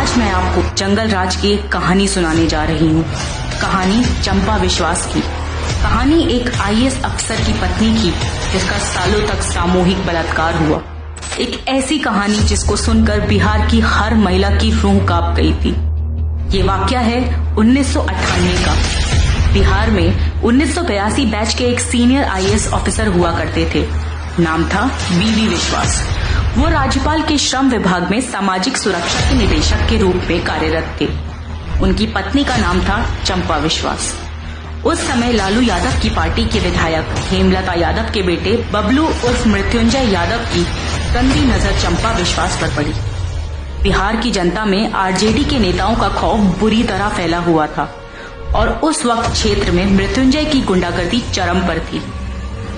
आज मैं आपको जंगल राज की एक कहानी सुनाने जा रही हूँ। कहानी चंपा विश्वास की। कहानी एक आईएएस अफसर की पत्नी की जिसका सालों तक सामूहिक बलात्कार हुआ। एक ऐसी कहानी जिसको सुनकर बिहार की हर महिला की रूह कांप गई थी। ये वाकया है 1998 का। बिहार में 1982 बैच के एक सीनियर आईएएस ऑफिसर हुआ करते थे। नाम था बीबी विश्वास। वो राज्यपाल के श्रम विभाग में सामाजिक सुरक्षा के निदेशक के रूप में कार्यरत थे। उनकी पत्नी का नाम था चंपा विश्वास। उस समय लालू यादव की पार्टी के विधायक हेमलता यादव के बेटे बबलू उर्फ मृत्युंजय यादव की गंदी नजर चंपा विश्वास पर पड़ी। बिहार की जनता में आरजेडी के नेताओं का खौफ बुरी तरह फैला हुआ था और उस वक्त क्षेत्र में मृत्युंजय की गुंडागर्दी चरम पर थी।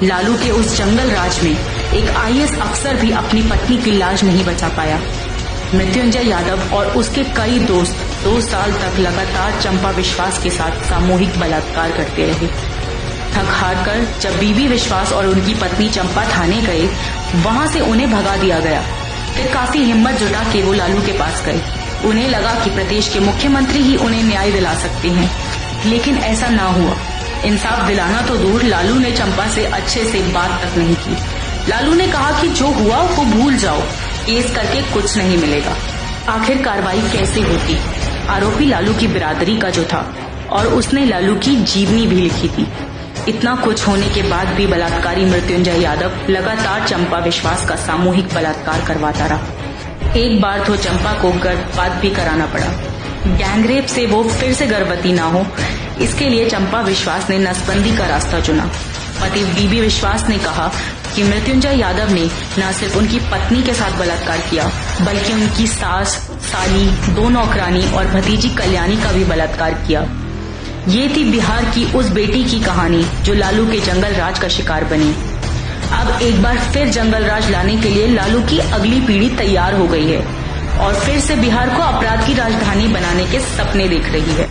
लालू के उस जंगल राज में एक आईएएस अफसर भी अपनी पत्नी की लाज नहीं बचा पाया। मृत्युंजय यादव और उसके कई दोस्त 2 साल तक लगातार चंपा विश्वास के साथ सामूहिक बलात्कार करते रहे। थक हार कर जब बीबी विश्वास और उनकी पत्नी चंपा थाने गए, वहां से उन्हें भगा दिया गया। फिर काफी हिम्मत जुटा के वो लालू के पास गए। उन्हें लगा कि प्रदेश के मुख्यमंत्री ही उन्हें न्याय दिला सकते हैं, लेकिन ऐसा ना हुआ। इंसाफ दिलाना तो दूर, लालू ने चंपा से अच्छे से बात तक नहीं की। लालू ने कहा कि जो हुआ वो भूल जाओ, केस करके कुछ नहीं मिलेगा। आखिर कार्रवाई कैसे होती? आरोपी लालू की बिरादरी का जो था और उसने लालू की जीवनी भी लिखी थी। इतना कुछ होने के बाद भी बलात्कारी मृत्युंजय यादव लगातार चंपा विश्वास का सामूहिक बलात्कार करवाता रहा। एक बार तो चंपा को गर्भपात भी कराना पड़ा। गैंगरेप से वो फिर से गर्भवती ना हो, इसके लिए चंपा विश्वास ने नसबंदी का रास्ता चुना। पति बीबी विश्वास ने कहा कि मृत्युंजय यादव ने न सिर्फ उनकी पत्नी के साथ बलात्कार किया, बल्कि उनकी सास, साली, 2 नौकरानी और भतीजी कल्याणी का भी बलात्कार किया। ये थी बिहार की उस बेटी की कहानी जो लालू के जंगल राज का शिकार बनी। अब एक बार फिर जंगल राज लाने के लिए लालू की अगली पीढ़ी तैयार हो गई है और फिर से बिहार को अपराध की राजधानी बनाने के सपने देख रही है।